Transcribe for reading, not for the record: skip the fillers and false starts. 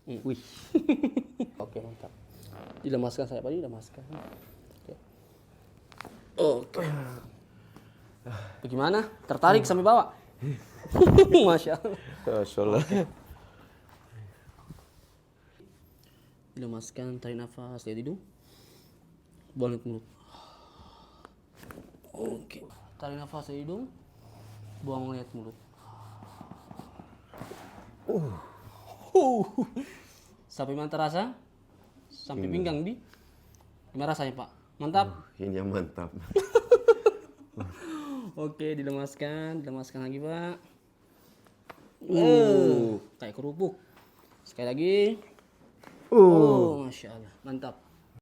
Wih. Oke, mantap. Dilemaskan saya, Pak, dilemaskan. Oke. Oke. Bagaimana? Tertarik sampai bawah? Masya Allah. Masya. Dilemaskan, tarik nafas, lihat hidung. Buang ke mulut. Oke. Tarik nafas dari hidung. Buang lihat mulut. Sampai mana terasa? Sampai pinggang, Bi. Gimana rasanya, Pak? Mantap? Ini yang mantap. Oke, dilemaskan lagi, Pak. Kayak kerupuk. Sekali lagi. Masya Allah, mantap.